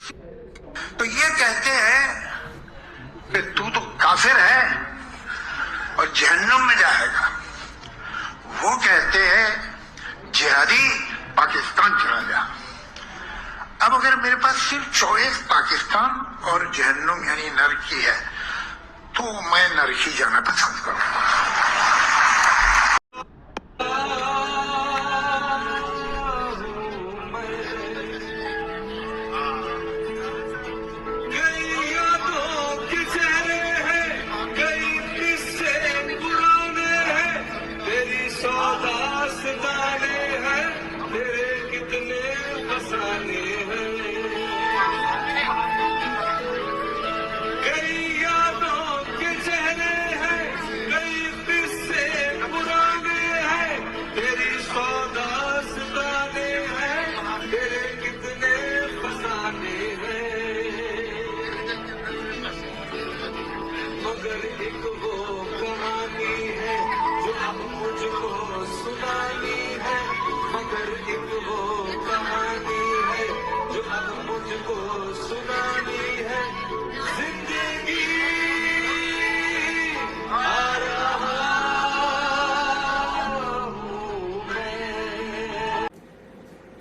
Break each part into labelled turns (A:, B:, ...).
A: तो ये कहते हैं कि तू तो काफिर है और जहन्नुम में जाएगा। वो कहते हैं जिहादी पाकिस्तान चला जा। अब अगर मेरे पास सिर्फ चॉइस पाकिस्तान और जहन्नुम यानी नरक की है तो मैं नरक ही जाना पसंद करूंगा।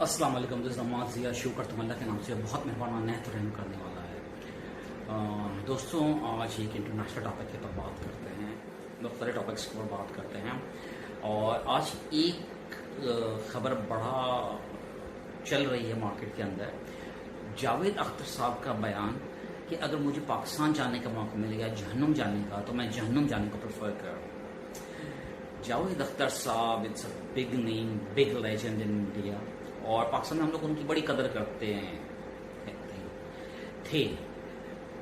B: अस्सलाम वालेकुम दोस्तों, जिया शो करता अल्लाह के नाम से बहुत मेहरबान नेत रहम करने वाला है। दोस्तों आज एक इंटरनेशनल टॉपिक के ऊपर बात करते हैं, मुख्तलिफ टॉपिक्स के ऊपर बात करते हैं। और आज एक खबर बड़ा चल रही है मार्केट के अंदर, जावेद अख्तर साहब का बयान कि अगर मुझे पाकिस्तान जाने का मौका मिलेगा जहन्नुम जाने का तो मैं जहन्नुम जाने को प्रेफर करूँ। जावेद अख्तर साहब it's a big name, big legend in India और पाकिस्तान में हम लोग उनकी बड़ी कदर करते हैं थे।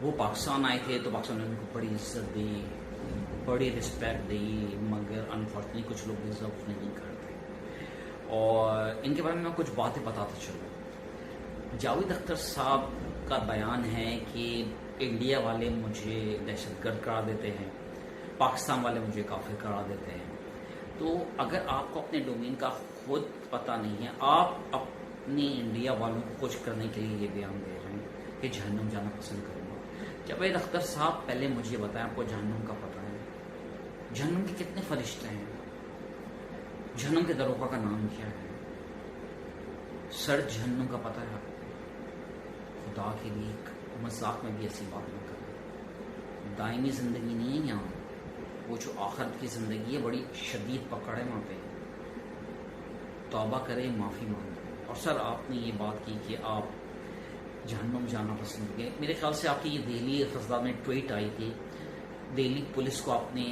B: वो पाकिस्तान आए थे तो पाकिस्तान ने उनको बड़ी इज्जत दी, बड़ी रिस्पेक्ट दी, मगर अनफॉर्चुनेटली कुछ लोग डिजर्व नहीं करते। और इनके बारे में मैं कुछ बातें बताता चलूँ। जावेद अख्तर साहब का बयान है कि इंडिया वाले मुझे दहशतगर्द करार देते हैं, पाकिस्तान वाले मुझे काफिर करार देते हैं। तो अगर आपको अपने डोमेन का खुद पता नहीं है, आप अपने इंडिया वालों को कुछ करने के लिए ये बयान दे रहे हैं कि जहन्नुम जाना पसंद करूंगा। जावेद अख्तर साहब पहले मुझे बताएं, आपको जहन्नुम का पता है? जहन्नुम के कितने फरिश्ते हैं? जहन्नुम के दरोगा का नाम क्या है? सर जहन्नुम का पता है आपको? खुदा के लिए एक मजाक में भी ऐसी बात न करें। दायमी जिंदगी नहीं है यहाँ, वो जो आखिरत की जिंदगी है बड़ी शदीद पकड़ है वहाँ पे। तौबा करें, माफ़ी मांगे। और सर आपने ये बात की कि आप जहन्नुम जाना पसंद करें। मेरे ख्याल से आपकी ये दिल्ली खसदा में ट्वीट आई थी, दिल्ली पुलिस को आपने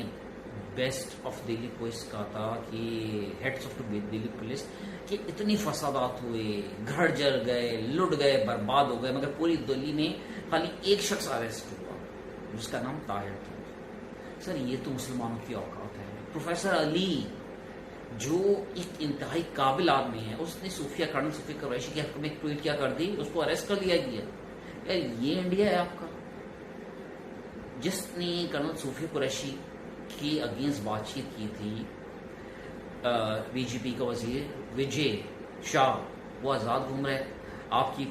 B: बेस्ट ऑफ दिल्ली पुलिस कहा था कि हेड्स ऑफ दिल्ली पुलिस कि इतनी फसादात हुए, घर जल गए, लुट गए, बर्बाद हो गए, मगर पूरी दिल्ली में खाली एक शख्स अरेस्ट हुआ जिसका नाम ताहिर था। सर ये तो मुसलमानों की औकात है। प्रोफेसर अली जो एक इंतहाई काबिल आदमी है, उसने सूफिया कर्नल सूफी कुरैशी के हक में एक ट्वीट क्या कर दी, उसको अरेस्ट कर लिया गया। यार ये इंडिया है आपका? जिसने कर्नल सूफी कुरैशी के अगेंस्ट बातचीत की थी, बीजेपी का वजीर विजय शाह, वो आज़ाद घूम रहे। आपकी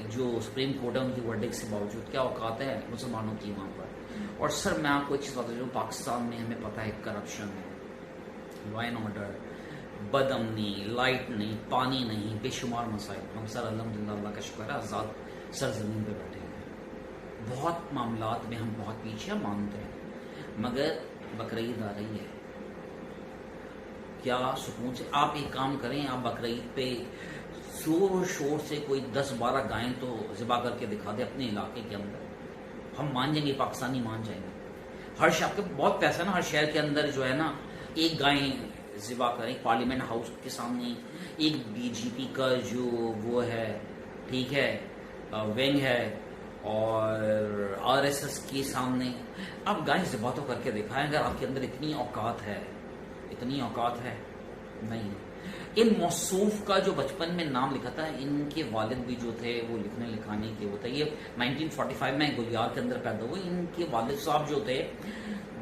B: जो सुप्रीम कोर्ट है उनकी वर्डिक्ट से बावजूद क्या औकात है मुसलमानों की वहाँ पर। और सर मैं आपको एक चीज़ बताता हूँ, पाकिस्तान में हमें पता है करप्शन है, लॉ एंड ऑर्डर, बदअमनी, लाइट नहीं, पानी नहीं, बेशुमार मसाइल। हम सर अल्हम्दुलिल्लाह अल्लाह का शुक्र है आज़ाद सर ज़मीन पे बैठे हैं। बहुत मामलात में हम बहुत पीछे मानते हैं, मगर बकरीद आ रही है, क्या सुकून से आप एक काम करें, आप बकरीद पे जोर शोर से कोई 10-12 गायें तो ज़िबा करके दिखा दे अपने इलाके के अंदर, हम मान जाएंगे, पाकिस्तानी मान जाएंगे। हर शहर के बहुत पैसा है ना, हर शहर के अंदर जो है ना एक गाय ज़िबा करें, पार्लियामेंट हाउस के सामने एक बीजेपी का जो वो है, ठीक है, विंग है, और आरएसएस के सामने आप गाय ज़िबा तो करके दिखाएं। अगर आपके अंदर इतनी औकात है, इतनी औकात है नहीं। इन मौसूफ का जो बचपन में नाम लिखा था, इनके वालिद भी जो थे वो लिखने लिखाने के वो थे। ये 1945 में गुलियार के अंदर पैदा हुए। इनके वालिद साहब जो थे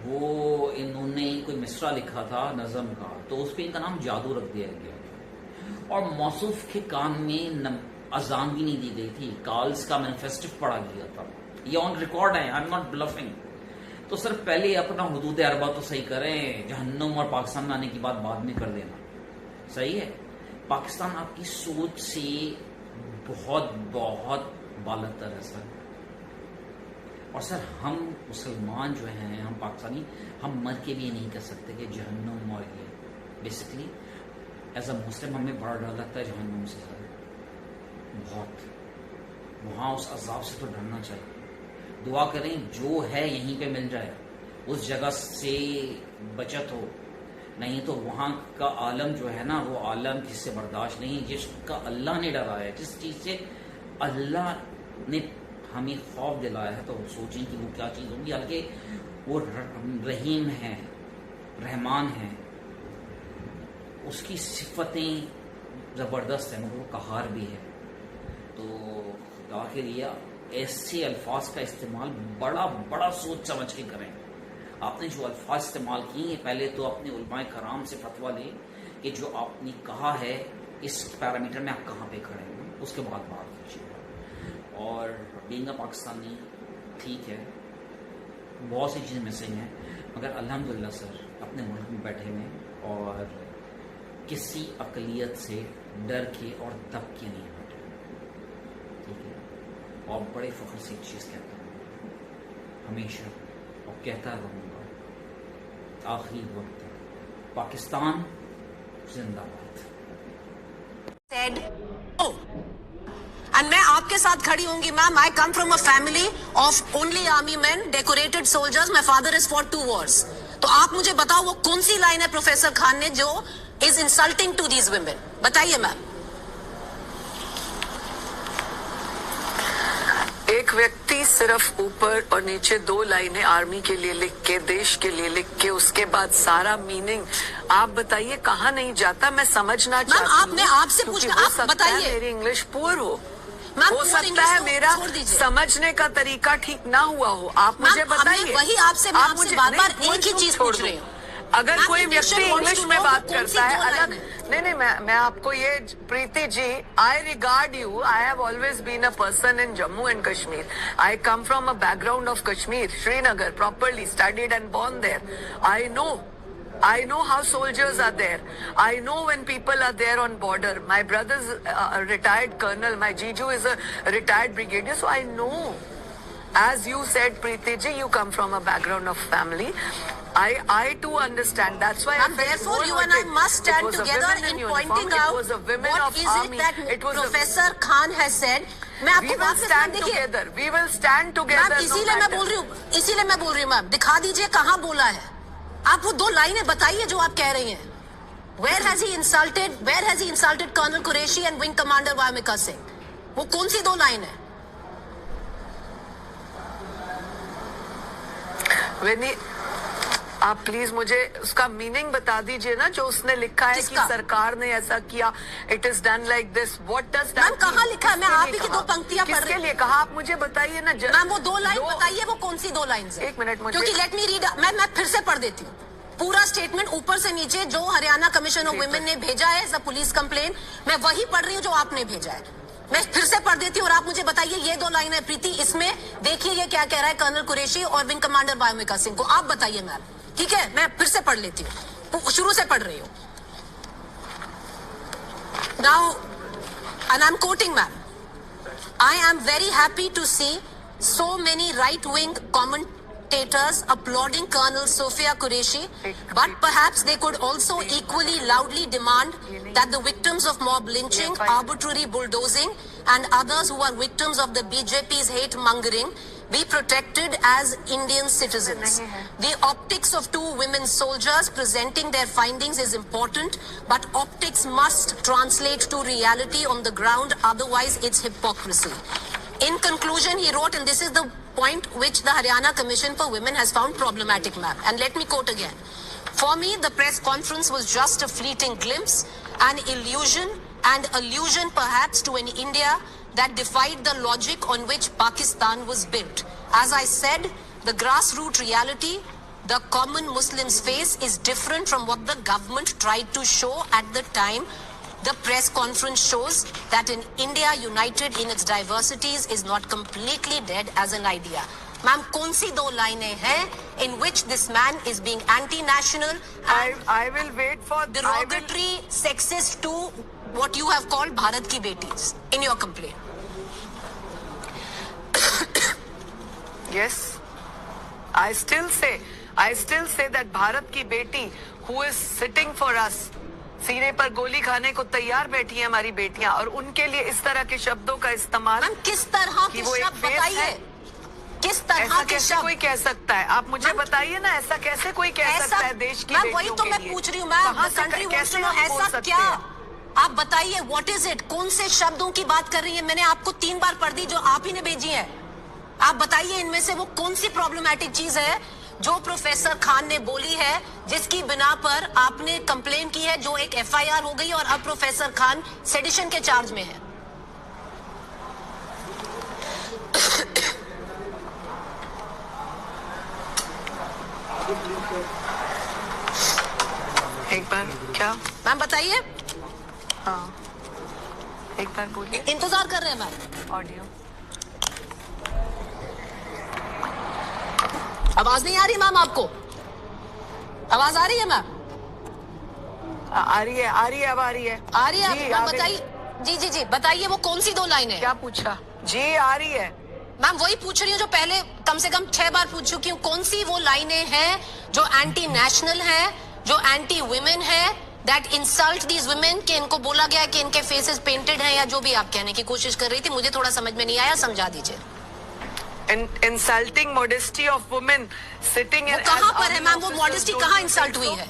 B: वो इन्होंने कोई मिसरा लिखा था नज़म का, तो उस पर इनका नाम जादू रख दिया गया। और मौसूफ के कान में अजान भी नहीं दी गई थी, कॉल्स का मैनिफेस्टो पढ़ा गया था, ये ऑन रिकॉर्ड है, आई एम नॉट ब्लफिंग। तो सर पहले अपना हुदूद अरबा तो सही करें, जहन्नुम और पाकिस्तान में आने की बात बाद में कर देना, सही है। पाकिस्तान आपकी सोच से बहुत बहुत बालतर है सर। और सर हम मुसलमान जो हैं, हम पाकिस्तानी, हम मर के भी ये नहीं कर सकते कि जहन्नुम और ये, बेसिकली एज अ मुस्लिम हमें बड़ा डर लगता है जहन्नुम से सर, बहुत। वहाँ उस अजाब से तो डरना चाहिए। दुआ करें जो है यहीं पे मिल जाए, उस जगह से बचत हो, नहीं तो वहाँ का आलम जो है ना, वो आलम जिससे बर्दाश्त नहीं, जिसका अल्लाह ने डराया है, जिस चीज़ से अल्लाह ने हमें खौफ दिलाया है, तो सोचें कि वो क्या चीज़ होगी। हालांकि वो रहीम है, रहमान है, उसकी सिफतें ज़बरदस्त हैं, मगर वो कहार भी है। तो खुदा के लिए ऐसे अल्फाज का इस्तेमाल बड़ा बड़ा सोच समझ के करें। आपने जो अल्फाज इस्तेमाल किए, पहले तो अपने उलमाए कराम से फतवा लें कि जो आपने कहा है इस पैरामीटर में आप कहाँ पे खड़े हैं, उसके बाद बात कीजिएगा। और बीइंग अ पाकिस्तानी, ठीक है, बहुत सी चीज़ें मिसिंग हैं, मगर अल्हम्दुलिल्लाह सर अपने मुल्क में बैठे हुए और किसी अकलियत से डर के और दब के नहीं बैठे, ठीक है। और बड़े फ़ख्र से एक चीज़ कहता हूँ हमेशा, और कहता रहूँगा, आखिरी वक्त तक, पाकिस्तान जिंदाबाद।
C: And मैं आपके साथ खड़ी होंगी ma'am. I come from a family of only army man, decorated soldiers. My father is for 2 wars। तो आप मुझे बताओ वो कौन सी लाइन है प्रोफेसर खान ने जो is insulting to these women, बताइए मैम।
D: एक व्यक्ति सिर्फ ऊपर और नीचे 2 लाइनें आर्मी के लिए लिख के, देश के लिए लिख के, उसके बाद सारा मीनिंग आप बताइए कहाँ नहीं जाता। मैं समझना चाहती हूँ,
C: आपने आपसे पूछना, आप बताइए।
D: मेरी इंग्लिश पुअर हो सकता है,
C: तो
D: मेरा समझने का तरीका ठीक ना हुआ हो, आप मुझे बताइए।
C: वही आपसे बार-बार एक ही चीज पूछ रही हूँ।
D: अगर कोई व्यक्ति इंग्लिश में बात करता है अलग, नहीं, मैं आपको ये, Preeti ji, I regard you, I have always been a person in Jammu and Kashmir. I come from a background of Kashmir, Srinagar, properly studied and born there. I know how soldiers are there. I know when people are there on border. My brother's a retired colonel. My Jiju is a retired brigadier. So I know. As you said, Preeti ji, you come from a background of family. I too understand. That's why I felt
C: therefore you and I must stand together in pointing out what is it that Professor Khan has said. मैं आपको बात stand
D: together. We will stand together.
C: Ma'am इसीलिए मैं बोल रही हूँ ma'am, दिखा दीजिए कहाँ बोला है। आप वो 2 लाइनें बताइए जो आप कह रही हैं। Where has he insulted Colonel Qureshi and Wing Commander Vamika Singh? वो कौन सी 2 लाइन है?
D: आप प्लीज मुझे उसका मीनिंग बता दीजिए ना, जो उसने लिखा है कि सरकार ने ऐसा किया, it is done like this. What does that?
C: Ma'am कहाँ लिखा है? मैं आप ही की 2 पंक्तियां पढ़ रही हूँ।
D: किसके लिए कहा आप मुझे बताइए ना।
C: मैम वो 2 लाइन बताइए, वो कौन सी 2 लाइन है?
D: 1 मिनट मुझे,
C: क्योंकि लेट मी रीड, मैं फिर से पढ़ देती हूँ पूरा स्टेटमेंट ऊपर से नीचे जो हरियाणा कमीशन ऑफ वुमेन ने भेजा है एज अ पुलिस कंप्लेन। मैं वही पढ़ रही हूँ जो आपने भेजा है। मैं फिर से पढ़ देती हूँ और आप मुझे बताइए ये 2 लाइन है प्रीति, इसमें देखिए ये क्या कह रहा है कर्नल कुरैशी और विंग कमांडर वामिका सिंह को। आप बताइए मैम, ठीक है? मैं फिर से पढ़ लेती हूँ, शुरू से पढ़ रही हूँ। Now and I'm quoting ma'am, I am very happy to see so many right-wing commentators applauding Colonel Sophia Qureshi, but perhaps they could also equally loudly demand that the victims of mob lynching, arbitrary bulldozing and others who are victims of the BJP's hate mongering be protected as Indian citizens. The optics of 2 women soldiers presenting their findings is important, but optics must translate to reality on the ground, otherwise it's hypocrisy. In conclusion, he wrote, and this is the point which the Haryana Commission for Women has found problematic, ma'am. And let me quote again. For me, the press conference was just a fleeting glimpse, an illusion, and allusion perhaps to an India that defied the logic on which Pakistan was built. As I said, the grassroots reality the common Muslims face is different from what the government tried to show at the time The press conference shows that in India united in its diversities is not completely dead as an idea. Ma'am कौन सी दो लाइनें हैं in which this man is being anti-national and
D: I will wait for
C: derogatory, sexist to what you have called Bharat ki betis in your complaint?
D: Yes, I still say that Bharat ki beti who is sitting for us, सीने पर गोली खाने को तैयार बैठी है हमारी बेटियां, और उनके लिए इस तरह के शब्दों का इस्तेमाल,
C: मैम किस तरह के शब्द बताइए, किस तरह
D: ऐसा
C: के
D: कैसे
C: शब्द
D: कोई कह सकता है? आप मुझे बताइए ना, ऐसा कैसे कोई कह सकता है देश की बेटियों
C: वही तो
D: के
C: मैं
D: लिए?
C: पूछ रही हूँ मैम,
D: कहाँ
C: the
D: से
C: country wants
D: कैसे
C: to know,
D: हम बोल
C: ऐसा
D: सकते
C: क्या?
D: हैं?
C: आप बताइए व्हाट इज इट, कौन से शब्दों की बात कर रही है? मैंने आपको 3 बार पढ़ दी जो आप ही ने भेजी है। आप बताइए इनमें से वो कौन सी प्रॉब्लमैटिक चीज है जो प्रोफेसर खान ने बोली है, जिसकी बिना पर आपने कंप्लेन की है, जो एक एफआईआर हो गई और अब प्रोफेसर खान सेडिशन के चार्ज में है।
D: एक बार क्या
C: मैम बताइए।
D: हाँ, एक बार बोलिए।
C: इंतजार कर रहे हैं मैम।
D: ऑडियो
C: आवाज नहीं आ रही मैम आपको? आवाज आ रही है मैम?
D: आ रही है, अब आ रही है।
C: आ रही है
D: जी,
C: मैम, बताइए। जी बताइए वो कौन सी 2 लाइनें?
D: क्या पूछा? जी आ रही है
C: मैम, वही पूछ रही हूँ जो पहले कम से कम 6 बार पूछ चुकी हूँ। कौन सी वो लाइनें हैं जो एंटी नेशनल है, जो एंटी वुमेन है, दैट इंसल्ट दीज वुमेन, कि इनको बोला गया कि इनके फेसेस पेंटेड हैं, या जो भी आप कहने की कोशिश कर रही थी, मुझे थोड़ा समझ में नहीं आया, समझा दीजिए।
D: Insulting modesty of women sitting in,
C: कहाँ पर है मैम वो मॉडेस्टी? कहाँ इंसल्ट हुई है?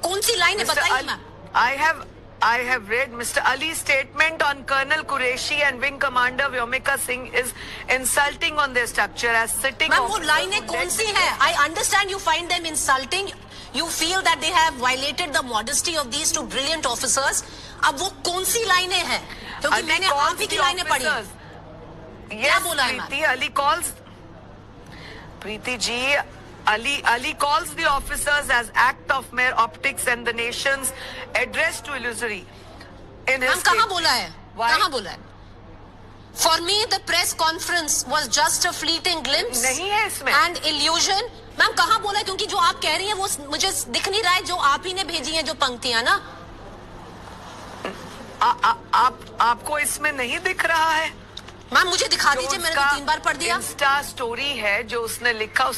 C: कौन सी लाइन है बताइए ma'am.
D: I have read Mr. Ali's statement on Colonel Qureshi and Wing Commander Vyomika Singh is insulting on their structure as sitting.
C: Ma'am वो लाइनें कौन सी हैं? I understand you find them insulting. You feel that they have violated the modesty of these 2 brilliant officers. अब वो कौन सी लाइनें हैं? क्योंकि मैंने आप ही की लाइनें पढ़ी। क्या बोला है
D: Preeti Ali calls, Preeti ji, Ali calls the officers as act of mere optics and the nation's address to illusory. In his
C: हम कहाँ बोला है? कहाँ बोला है? For me, the press conference was just a fleeting glimpse
D: नहीं है इसमें
C: and illusion. मैम कहाँ बोला है? क्योंकि जो आप कह रही हैं वो मुझे दिख नहीं रहा है, जो आप ही ने भेजी हैं जो पंक्तियां ना।
D: आपको इसमें नहीं दिख रहा है?
C: मैम मुझे दिखा दीजिए, मैंने तो 3 बार पढ़ दिया।
D: इंस्टा स्टोरी है जो उसने लिखा,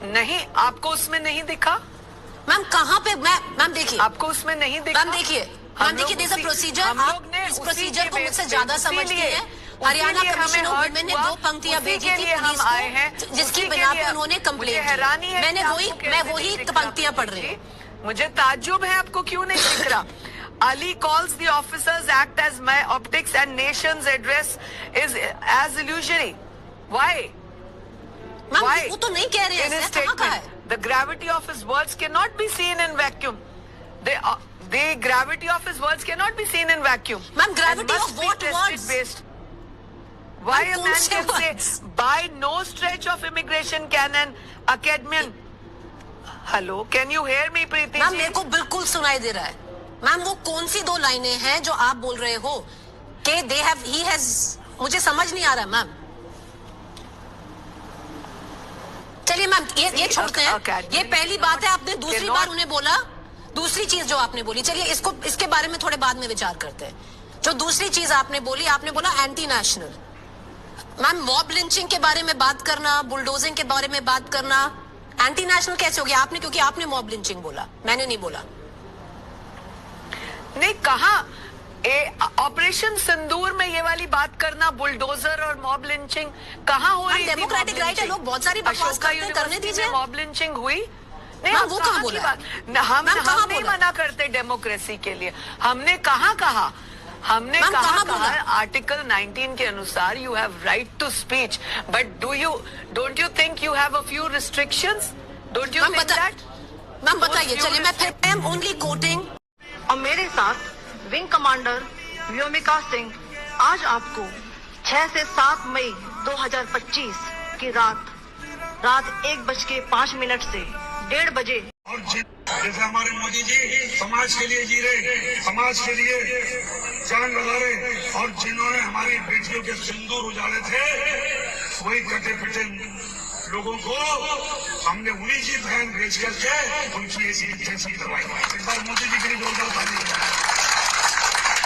D: नहीं आपको उसमें नहीं दिखा?
C: मैम कहाँ पे? मैम देखिए,
D: आपको उसमें नहीं दिखा?
C: मैम देखिए, दिस प्रोसीजर, आप इस प्रोसीजर को मुझसे ज्यादा समझती हैं। हरियाणा कमीशन ऑफ वुमेन ने 2 पंक्तियां भेजी थी पुलिस को, जिसकी बिना पे उन्होंने कंप्लेंट की। मैं वही पंक्तियां पढ़ रही हूँ।
D: मुझे ताज्जुब है आपको क्यों नहीं दिख रहा? Ali calls the officers act as my optics and nation's address is as illusory. Why?
C: Ma'am वो तो नहीं कह रहे हैं,
D: In his
C: कहाँ का है?
D: statement, the gravity of his words cannot be seen in vacuum. The gravity of his words cannot be seen in vacuum.
C: Ma'am, gravity
D: and must
C: of
D: be
C: what
D: tested
C: words?
D: Based. Why
C: Ma'am,
D: a man
C: कौन से
D: can
C: words?
D: say, by no stretch of immigration can an academian. Hello, can you hear me, Preeti
C: ma'am
D: ji?
C: मेरे को बिल्कुल सुनाई दे रहा है। Ma'am वो कौन सी 2 लाइनें हैं जो आप बोल रहे हो कि he has, मुझे समझ नहीं आ रहा मैम। चलिए मैम ये छोड़ते हैं, ये पहली बात है। आपने दूसरी बार उन्हें बोला, दूसरी चीज जो आपने बोली, चलिए इसके बारे में थोड़े बाद में विचार करते हैं। जो दूसरी चीज आपने बोली, आपने बोला anti national. Ma'am mob lynching के बारे में बात करना, बुलडोजिंग के बारे में बात करना एंटी नेशनल कैसे हो गया? आपने, क्योंकि आपने मॉब लिंचिंग बोला, मैंने नहीं बोला।
D: नहीं कहा, ऑपरेशन सिंदूर में ये वाली बात करना, बुलडोजर और मॉब लिंचिंग कहाँ हो रही थी?
C: डेमोक्रेटिक राइट है, लोग बहुत सारी बकवास करते हैं, करने दीजिए।
D: मॉब लिंचिंग हुई नहीं?
C: वो कहाँ बोला?
D: हम नहीं मना करते डेमोक्रेसी के लिए। हमने कहा आर्टिकल 19 के अनुसार you have right to speech, but don't you think you have a few restrictions? Don't you think that?
C: Ma'am बताइए, चलिए मैं फिर आई एम ओनली कोटिंग।
E: और मेरे साथ विंग कमांडर व्योमिका सिंह आज आपको 6 से 7 मई 2025 की रात 1:05 से 1:30 बजे
A: और जैसे हमारे मोदी जी समाज के लिए जी रहे, समाज के लिए जान लगा रहे, और जिन्होंने हमारी बेटियों के सिंदूर उजाड़े थे, वही कटे पिटे लोगों को हमने उन्हीं जी बहन भेज करके उनकी ऐसी करवाई। एक बार मोदी जी के लिए जोरदार ताली बजाएं।